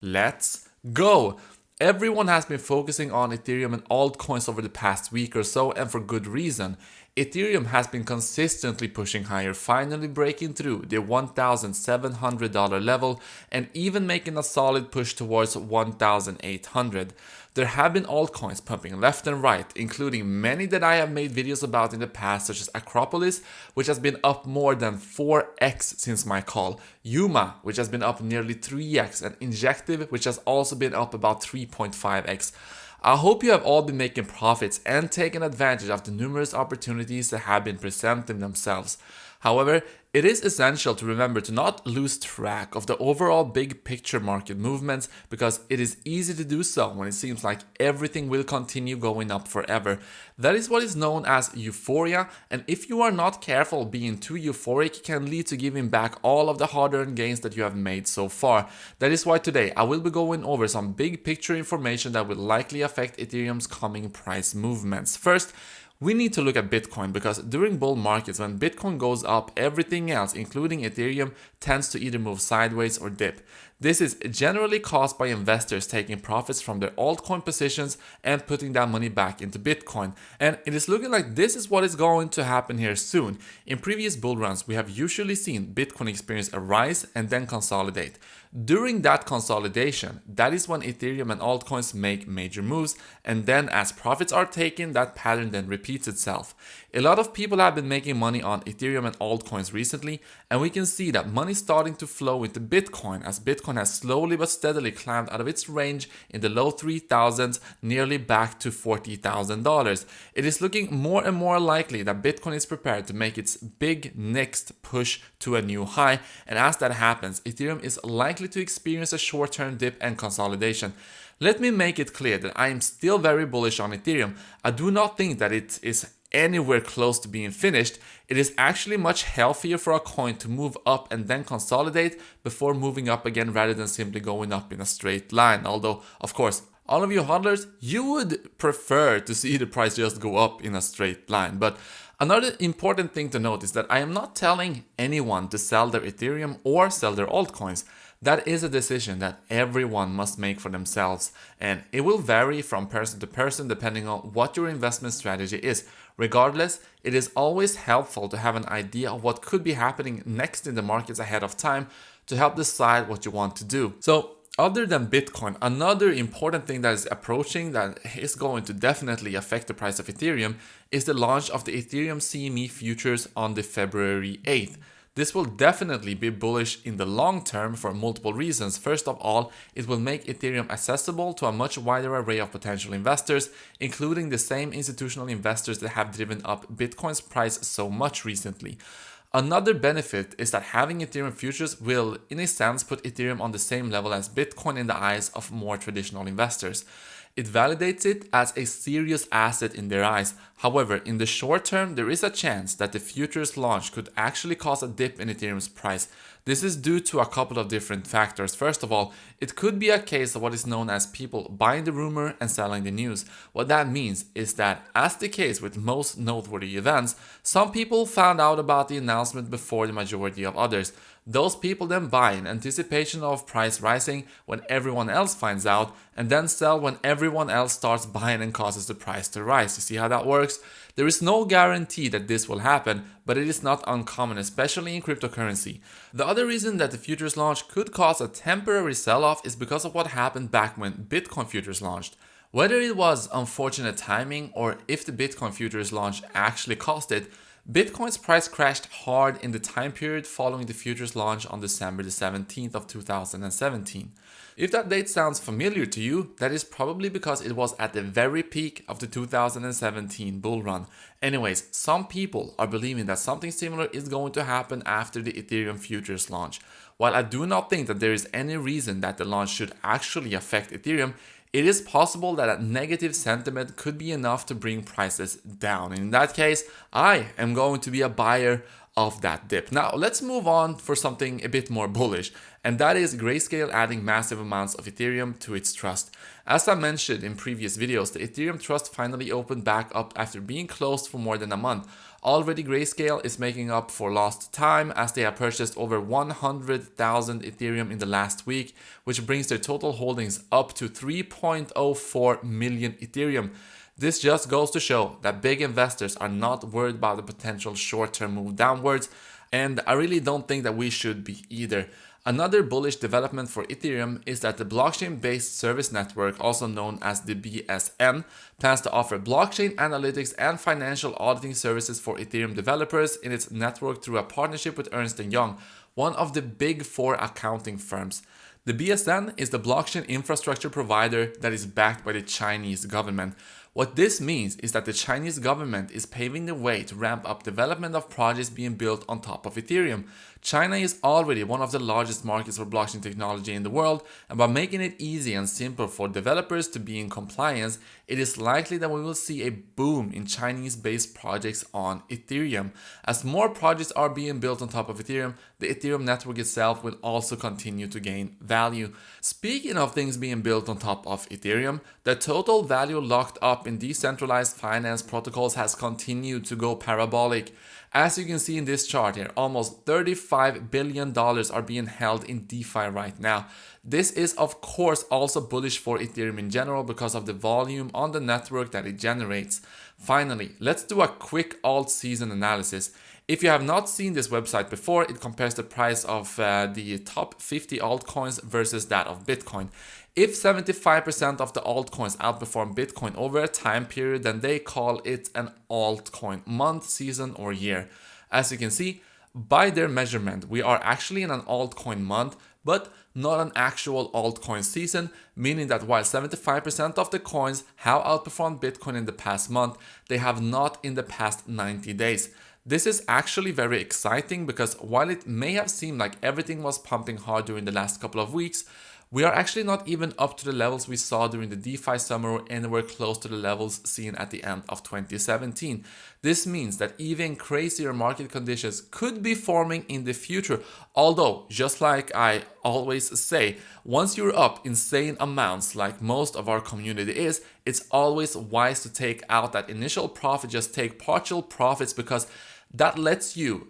Let's go! Everyone has been focusing on Ethereum and altcoins over the past week or so, and for good reason. Ethereum has been consistently pushing higher, finally breaking through the $1,700 level and even making a solid push towards $1,800. There have been altcoins pumping left and right, including many that I have made videos about in the past, such as Acropolis, which has been up more than 4x since my call, Yuma, which has been up nearly 3x, and Injective, which has also been up about 3.5x. I hope you have all been making profits and taken advantage of the numerous opportunities that have been presenting themselves. However, it is essential to remember to not lose track of the overall big picture market movements, because it is easy to do so when it seems like everything will continue going up forever. That is what is known as euphoria, and if you are not careful, being too euphoric can lead to giving back all of the hard-earned gains that you have made so far. That is why today I will be going over some big picture information that will likely affect Ethereum's coming price movements. First, we need to look at Bitcoin, because during bull markets, when Bitcoin goes up, everything else, including Ethereum, tends to either move sideways or dip. This is generally caused by investors taking profits from their altcoin positions and putting that money back into Bitcoin. And it is looking like this is what is going to happen here soon. In previous bull runs, we have usually seen Bitcoin experience a rise and then consolidate. During that consolidation, that is when Ethereum and altcoins make major moves, and then as profits are taken, that pattern then repeats itself. A lot of people have been making money on Ethereum and altcoins recently, and we can see that money starting to flow into Bitcoin, as Bitcoin has slowly but steadily climbed out of its range in the low 3,000s, nearly back to $40,000. It is looking more and more likely that Bitcoin is prepared to make its big next push to a new high, and as that happens, Ethereum is likely to experience a short-term dip and consolidation. Let me make it clear that I am still very bullish on Ethereum. I do not think that it is anywhere close to being finished. It is actually much healthier for a coin to move up and then consolidate before moving up again, rather than simply going up in a straight line. Although, of course, all of you hodlers, you would prefer to see the price just go up in a straight line. But another important thing to note is that I am not telling anyone to sell their Ethereum or sell their altcoins. That is a decision that everyone must make for themselves, and it will vary from person to person depending on what your investment strategy is. Regardless, it is always helpful to have an idea of what could be happening next in the markets ahead of time to help decide what you want to do. So, other than Bitcoin, another important thing that is approaching that is going to definitely affect the price of Ethereum is the launch of the Ethereum CME futures on the February 8th. This will definitely be bullish in the long term for multiple reasons. First of all, it will make Ethereum accessible to a much wider array of potential investors, including the same institutional investors that have driven up Bitcoin's price so much recently. Another benefit is that having Ethereum futures will, in a sense, put Ethereum on the same level as Bitcoin in the eyes of more traditional investors. It validates it as a serious asset in their eyes. However, in the short term, there is a chance that the futures launch could actually cause a dip in Ethereum's price. This is due to a couple of different factors. First of all, it could be a case of what is known as people buying the rumor and selling the news. What that means is that, as the case with most noteworthy events, some people found out about the announcement before the majority of others. Those people then buy in anticipation of price rising when everyone else finds out, and then sell when everyone else starts buying and causes the price to rise. You see how that works? There is no guarantee that this will happen, but it is not uncommon, especially in cryptocurrency. The other reason that the futures launch could cause a temporary sell-off is because of what happened back when Bitcoin futures launched. Whether it was unfortunate timing or if the Bitcoin futures launch actually caused it, Bitcoin's price crashed hard in the time period following the futures launch on December the 17th of 2017. If that date sounds familiar to you, that is probably because it was at the very peak of the 2017 bull run. Anyways, some people are believing that something similar is going to happen after the Ethereum futures launch. While I do not think that there is any reason that the launch should actually affect Ethereum, it is possible that a negative sentiment could be enough to bring prices down. In that case, I am going to be a buyer of that dip. Now let's move on for something a bit more bullish, and that is Grayscale adding massive amounts of Ethereum to its trust. As I mentioned in previous videos, the Ethereum trust finally opened back up after being closed for more than a month. Already Grayscale is making up for lost time as they have purchased over 100,000 Ethereum in the last week, which brings their total holdings up to 3.04 million Ethereum. This just goes to show that big investors are not worried about the potential short-term move downwards, and I really don't think that we should be either. Another bullish development for Ethereum is that the blockchain-based service network, also known as the BSN, plans to offer blockchain analytics and financial auditing services for Ethereum developers in its network through a partnership with Ernst & Young, one of the big four accounting firms. The BSN is the blockchain infrastructure provider that is backed by the Chinese government. What this means is that the Chinese government is paving the way to ramp up development of projects being built on top of Ethereum. China is already one of the largest markets for blockchain technology in the world, and by making it easy and simple for developers to be in compliance, it is likely that we will see a boom in Chinese-based projects on Ethereum. As more projects are being built on top of Ethereum, the Ethereum network itself will also continue to gain value. Speaking of things being built on top of Ethereum, the total value locked up in decentralized finance protocols has continued to go parabolic. As you can see in this chart here, almost $35 billion are being held in DeFi right now. This is of course also bullish for Ethereum in general because of the volume on the network that it generates. Finally, let's do a quick Altseason analysis. If you have not seen this website before, it compares the price of the top 50 altcoins versus that of Bitcoin. If 75% of the altcoins outperform Bitcoin over a time period, then they call it an altcoin month, season, or year. As you can see, by their measurement, we are actually in an altcoin month, but not an actual altcoin season, meaning that while 75% of the coins have outperformed Bitcoin in the past month, they have not in the past 90 days. This is actually very exciting because while it may have seemed like everything was pumping hard during the last couple of weeks, we are actually not even up to the levels we saw during the DeFi summer or anywhere close to the levels seen at the end of 2017. This means that even crazier market conditions could be forming in the future. Although, just like I always say, once you're up insane amounts like most of our community is, it's always wise to take out that initial profit, just take partial profits because that lets you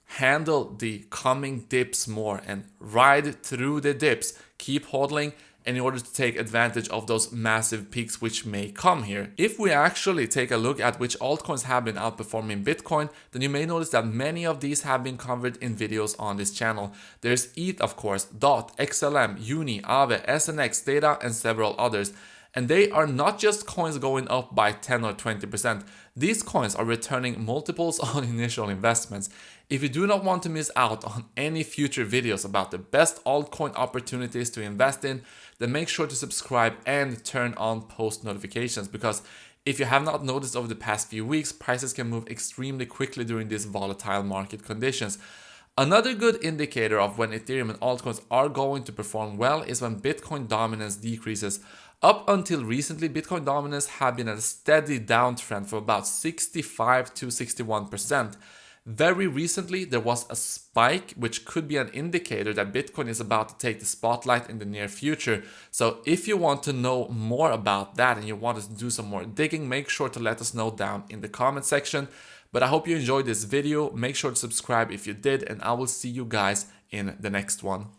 handle the coming dips more and ride through the dips. Keep hodling in order to take advantage of those massive peaks which may come here. If we actually take a look at which altcoins have been outperforming Bitcoin, then you may notice that many of these have been covered in videos on this channel. There's ETH, of course, DOT, XLM, Uni, Aave, SNX, Data, and several others. And they are not just coins going up by 10 or 20%. These coins are returning multiples on initial investments. If you do not want to miss out on any future videos about the best altcoin opportunities to invest in, then make sure to subscribe and turn on post notifications, because if you have not noticed over the past few weeks, prices can move extremely quickly during these volatile market conditions. Another good indicator of when Ethereum and altcoins are going to perform well is when Bitcoin dominance decreases. Up until recently, Bitcoin dominance had been at a steady downtrend for about 65 to 61%. Very recently, there was a spike, which could be an indicator that Bitcoin is about to take the spotlight in the near future. So if you want to know more about that and you want us to do some more digging, make sure to let us know down in the comment section. But I hope you enjoyed this video. Make sure to subscribe if you did, and I will see you guys in the next one.